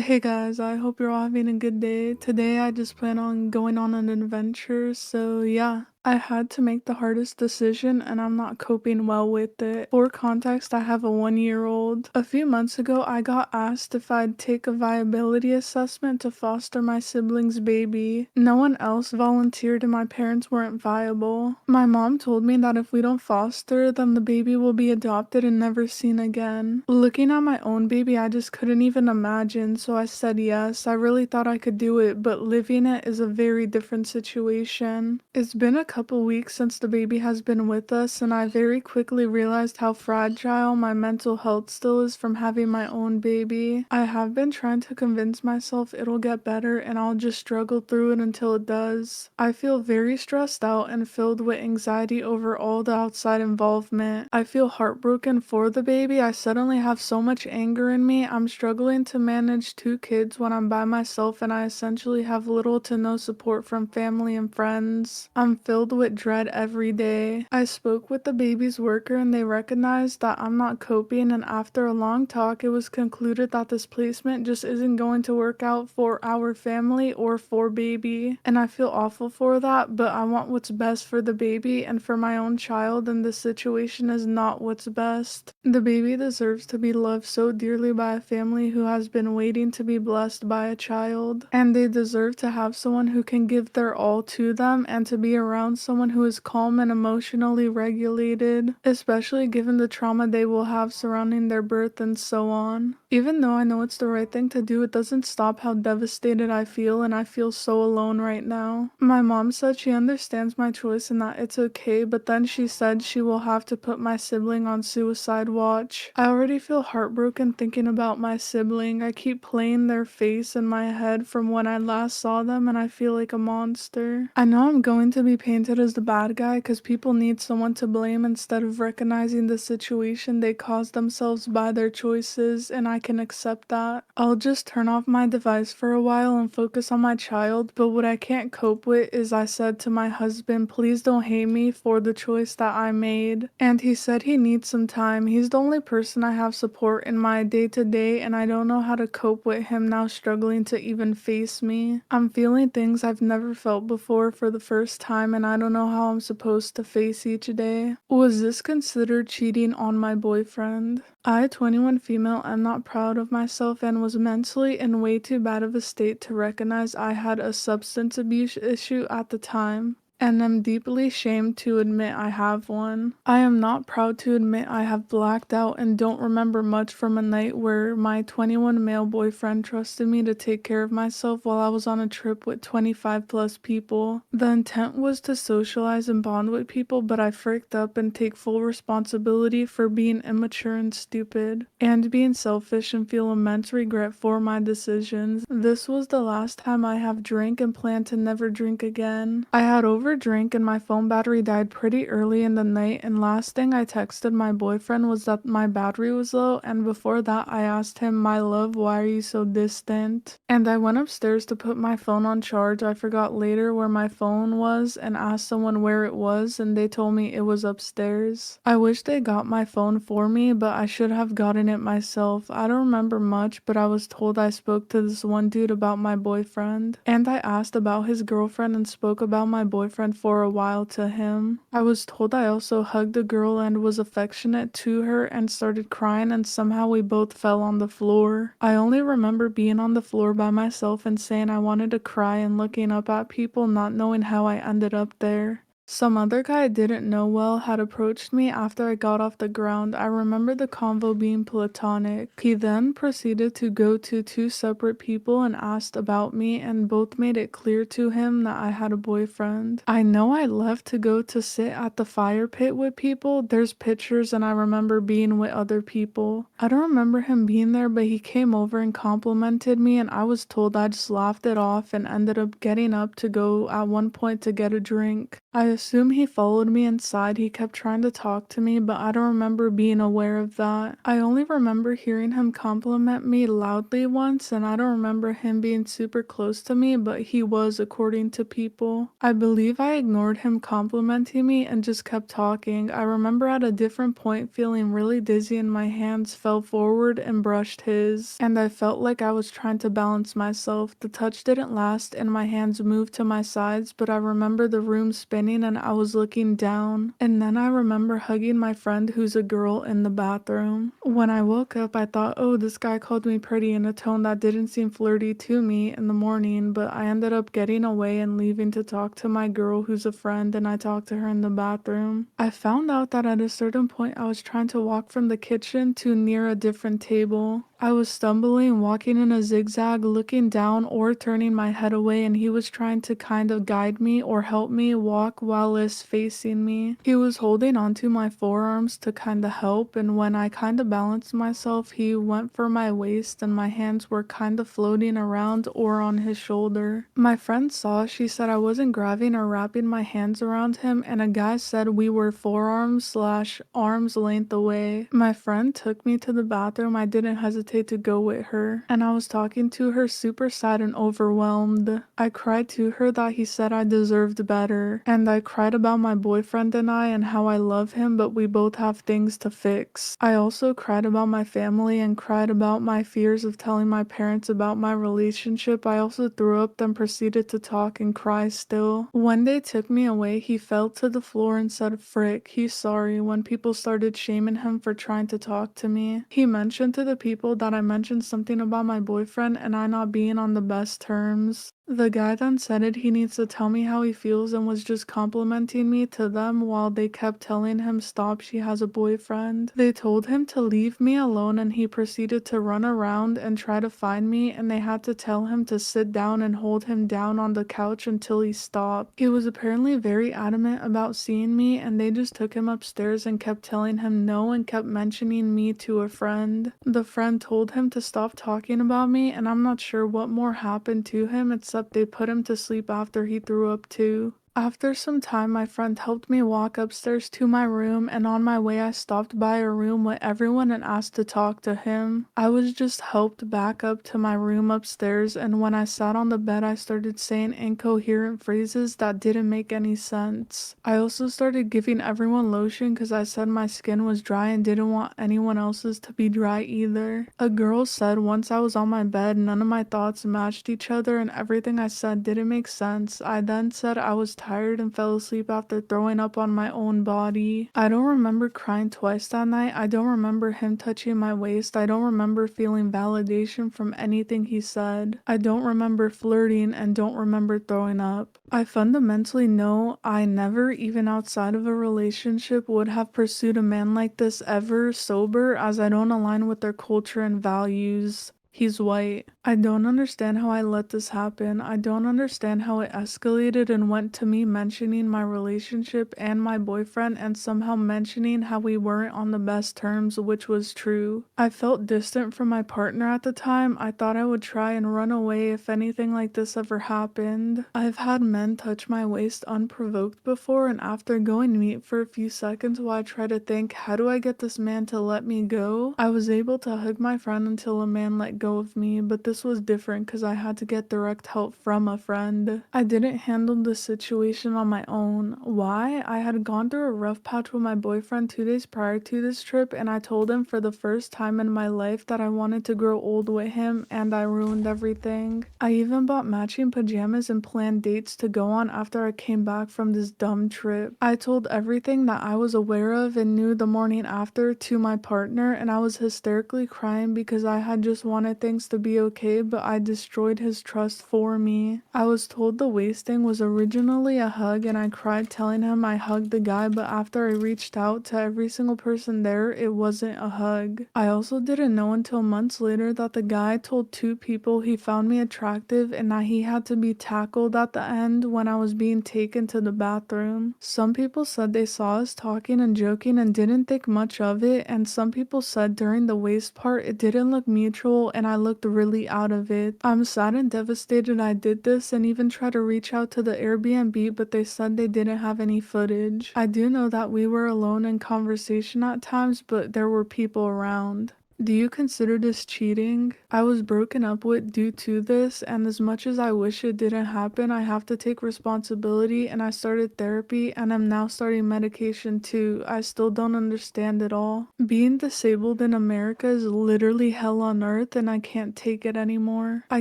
Hey guys, I hope you're all having a good day. Today I just plan on going on an adventure, so yeah. I had to make the hardest decision and I'm not coping well with it. For context, I have a 1-year-old. A few months ago, I got asked if I'd take a viability assessment to foster my sibling's baby. No one else volunteered and my parents weren't viable. My mom told me that if we don't foster, then the baby will be adopted and never seen again. Looking at my own baby, I just couldn't even imagine, so I said yes. I really thought I could do it, but living it is a very different situation. It's been a couple weeks since the baby has been with us, and I very quickly realized how fragile my mental health still is from having my own baby. I have been trying to convince myself it'll get better and I'll just struggle through it until it does. I feel very stressed out and filled with anxiety over all the outside involvement. I feel heartbroken for the baby. I suddenly have so much anger in me. I'm struggling to manage two kids when I'm by myself and I essentially have little to no support from family and friends. I'm filled with dread every day. I spoke with the baby's worker and they recognized that I'm not coping, and after a long talk it was concluded that this placement just isn't going to work out for our family or for baby. And I feel awful for that, but I want what's best for the baby and for my own child, and this situation is not what's best. The baby deserves to be loved so dearly by a family who has been waiting to be blessed by a child, and they deserve to have someone who can give their all to them and to be around someone who is calm and emotionally regulated, especially given the trauma they will have surrounding their birth and so on. Even though I know it's the right thing to do, it doesn't stop how devastated I feel, and I feel so alone right now. My mom said she understands my choice and that it's okay, but then she said she will have to put my sibling on suicide watch. I already feel heartbroken thinking about my sibling. I keep playing their face in my head from when I last saw them and I feel like a monster. I know I'm going to be painted as the bad guy because people need someone to blame instead of recognizing the situation they caused themselves by their choices, and I can accept that. I'll just turn off my device for a while and focus on my child, but what I can't cope with is I said to my husband, please don't hate me for the choice that I made. And he said he needs some time. He's the only person I have support in my day-to-day, and I don't know how to cope with him now struggling to even face me. I'm feeling things I've never felt before for the first time, and I don't know how I'm supposed to face each day. Was this considered cheating on my boyfriend? I, 21 female, am not proud of myself and was mentally in way too bad of a state to recognize I had a substance abuse issue at the time, and am deeply shamed to admit I have one. I am not proud to admit I have blacked out and don't remember much from a night where my 21 male boyfriend trusted me to take care of myself while I was on a trip with 25 plus people. The intent was to socialize and bond with people, but I fricked up and take full responsibility for being immature and stupid, and being selfish and feel immense regret for my decisions. This was the last time I have drank and plan to never drink again. I had overdrank and my phone battery died pretty early in the night, and last thing I texted my boyfriend was that my battery was low, and before that I asked him, my love, why are you so distant? And I went upstairs to put my phone on charge. I forgot later where my phone was and asked someone where it was, and they told me it was upstairs. I wish they got my phone for me, but I should have gotten it myself. I don't remember much, but I was told I spoke to this one dude about my boyfriend, and I asked about his girlfriend and spoke about my boyfriend for a while to him. I was told I also hugged a girl and was affectionate to her and started crying, and somehow we both fell on the floor. I only remember being on the floor by myself and saying I wanted to cry and looking up at people, not knowing how I ended up there. Some other guy I didn't know well had approached me after I got off the ground. I remember the convo being platonic. He then proceeded to go to two separate people and asked about me, and both made it clear to him that I had a boyfriend. I know I left to go to sit at the fire pit with people. There's pictures and I remember being with other people. I don't remember him being there, but he came over and complimented me, and I was told I just laughed it off and ended up getting up to go at one point to get a drink. I assume he followed me inside. He kept trying to talk to me, but I don't remember being aware of that. I only remember hearing him compliment me loudly once, and I don't remember him being super close to me, but he was, according to people. I believe I ignored him complimenting me and just kept talking. I remember at a different point feeling really dizzy and my hands fell forward and brushed his, and I felt like I was trying to balance myself. The touch didn't last and my hands moved to my sides, but I remember the room spinning and I was looking down. And then I remember hugging my friend who's a girl in the bathroom. When I woke up, I thought, oh, this guy called me pretty in a tone that didn't seem flirty to me in the morning, but I ended up getting away and leaving to talk to my girl who's a friend, and I talked to her in the bathroom. I found out that at a certain point I was trying to walk from the kitchen to near a different table. I was stumbling, walking in a zigzag, looking down or turning my head away, and he was trying to kind of guide me or help me walk while is facing me. He was holding onto my forearms to kind of help, and when I kind of balanced myself, he went for my waist and my hands were kind of floating around or on his shoulder. My friend saw, she said I wasn't grabbing or wrapping my hands around him, and a guy said we were forearms slash arms length away. My friend took me to the bathroom. I didn't hesitate to go with her, and I was talking to her super sad and overwhelmed. I cried to her that he said I deserved better, and I cried about my boyfriend and I and how I love him, but we both have things to fix. I also cried about my family and cried about my fears of telling my parents about my relationship. I also threw up, then proceeded to talk and cry still. When they took me away, he fell to the floor and said, "Frick, he's sorry," when people started shaming him for trying to talk to me. He mentioned to the people that I mentioned something about my boyfriend and I not being on the best terms. The guy then said he needs to tell me how he feels and was just complimenting me to them while they kept telling him stop, she has a boyfriend. They told him to leave me alone and he proceeded to run around and try to find me, and they had to tell him to sit down and hold him down on the couch until he stopped. He was apparently very adamant about seeing me, and they just took him upstairs and kept telling him no and kept mentioning me to a friend. The friend told him to stop talking about me, and I'm not sure what more happened to him except they put him to sleep after he threw up too. After some time, my friend helped me walk upstairs to my room, and on my way I stopped by a room with everyone and asked to talk to him. I was just helped back up to my room upstairs, and when I sat on the bed I started saying incoherent phrases that didn't make any sense. I also started giving everyone lotion because I said my skin was dry and didn't want anyone else's to be dry either. A girl said once I was on my bed, none of my thoughts matched each other and everything I said didn't make sense. I then said I was tired and fell asleep after throwing up on my own body. I don't remember crying twice that night. I don't remember him touching my waist. I don't remember feeling validation from anything he said. I don't remember flirting and don't remember throwing up. I fundamentally know I never, even outside of a relationship, would have pursued a man like this ever sober, as I don't align with their culture and values. He's white. I don't understand how I let this happen. I don't understand how it escalated and went to me mentioning my relationship and my boyfriend and somehow mentioning how we weren't on the best terms, which was true. I felt distant from my partner at the time. I thought I would try and run away if anything like this ever happened. I've had men touch my waist unprovoked before, and after going mute for a few seconds while I try to think, how do I get this man to let me go? I was able to hug my friend until a man let go of me, but this was different because I had to get direct help from a friend. I didn't handle the situation on my own. Why? I had gone through a rough patch with my boyfriend 2 days prior to this trip, and I told him for the first time in my life that I wanted to grow old with him, and I ruined everything. I even bought matching pajamas and planned dates to go on after I came back from this dumb trip. I told everything that I was aware of and knew the morning after to my partner, and I was hysterically crying because I had just wanted things to be okay, but I destroyed his trust for me. I was told the waist thing was originally a hug, and I cried telling him I hugged the guy, but after I reached out to every single person there, it wasn't a hug. I also didn't know until months later that the guy told 2 people he found me attractive and that he had to be tackled at the end when I was being taken to the bathroom. Some people said they saw us talking and joking and didn't think much of it, and some people said during the waist part it didn't look mutual and I looked really out of it. I'm sad and devastated I did this and even tried to reach out to the Airbnb, but they said they didn't have any footage. I do know that we were alone in conversation at times, but there were people around. Do you consider this cheating? I was broken up with due to this, and as much as I wish it didn't happen, I have to take responsibility, and I started therapy and I'm now starting medication too. I still don't understand it all. Being disabled in America is literally hell on earth and I can't take it anymore. I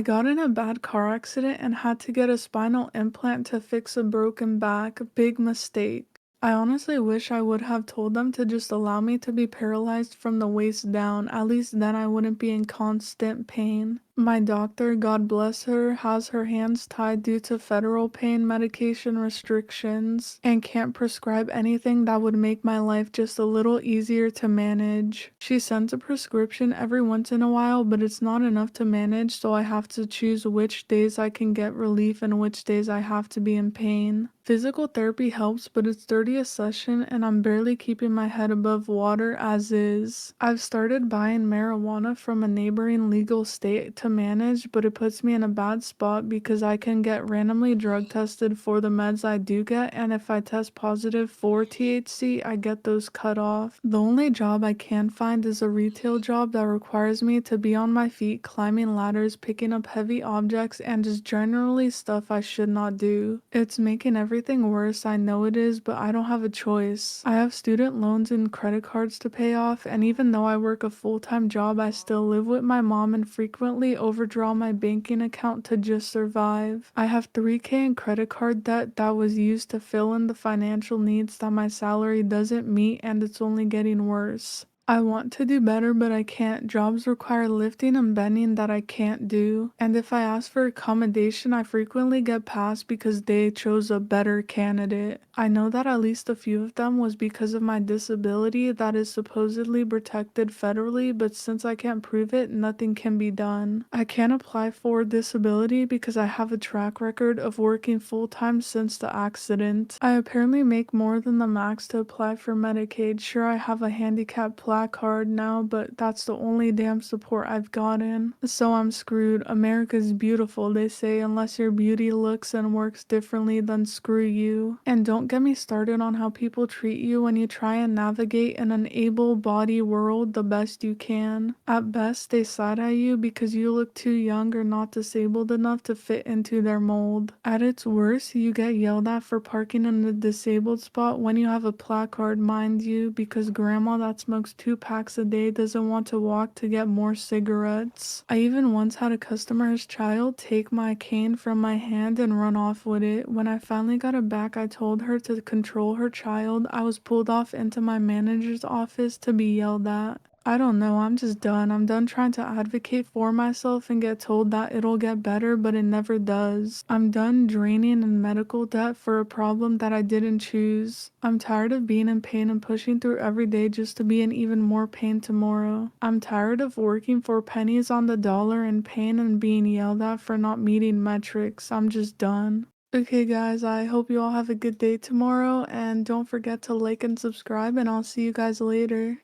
got in a bad car accident and had to get a spinal implant to fix a broken back. Big mistake. I honestly wish I would have told them to just allow me to be paralyzed from the waist down. At least then I wouldn't be in constant pain. My doctor, God bless her, has her hands tied due to federal pain medication restrictions and can't prescribe anything that would make my life just a little easier to manage. She sends a prescription every once in a while, but it's not enough to manage, so I have to choose which days I can get relief and which days I have to be in pain. Physical therapy helps, but it's 30 a session and I'm barely keeping my head above water as is. I've started buying marijuana from a neighboring legal state to manage, but it puts me in a bad spot because I can get randomly drug tested for the meds I do get, and if I test positive for THC, I get those cut off. The only job I can find is a retail job that requires me to be on my feet, climbing ladders, picking up heavy objects, and just generally stuff I should not do. It's making everything worse, I know it is, but I don't have a choice. I have student loans and credit cards to pay off, and even though I work a full-time job, I still live with my mom and frequently overdraw my banking account to just survive. I have $3K in credit card debt that was used to fill in the financial needs that my salary doesn't meet, and it's only getting worse. I want to do better, but I can't. Jobs require lifting and bending that I can't do. And if I ask for accommodation, I frequently get passed because they chose a better candidate. I know that at least a few of them was because of my disability that is supposedly protected federally, but since I can't prove it, nothing can be done. I can't apply for disability because I have a track record of working full-time since the accident. I apparently make more than the max to apply for Medicaid. Sure, I have a handicap placard now, but that's the only damn support I've gotten. So I'm screwed. America's beautiful, they say, unless your beauty looks and works differently, then screw you. And don't get me started on how people treat you when you try and navigate in an able-bodied world the best you can. At best, they side-eye you because you look too young or not disabled enough to fit into their mold. At its worst, you get yelled at for parking in the disabled spot when you have a placard, mind you, because grandma that smokes 2 packs a day doesn't want to walk to get more cigarettes. I even once had a customer's child take my cane from my hand and run off with it. When I finally got it back, I told her to control her child. I was pulled off into my manager's office to be yelled at. I don't know, I'm just done. I'm done trying to advocate for myself and get told that it'll get better, but it never does. I'm done draining in medical debt for a problem that I didn't choose. I'm tired of being in pain and pushing through every day just to be in even more pain tomorrow. I'm tired of working for pennies on the dollar in pain and being yelled at for not meeting metrics. I'm just done. Okay guys, I hope you all have a good day tomorrow, and don't forget to like and subscribe, and I'll see you guys later.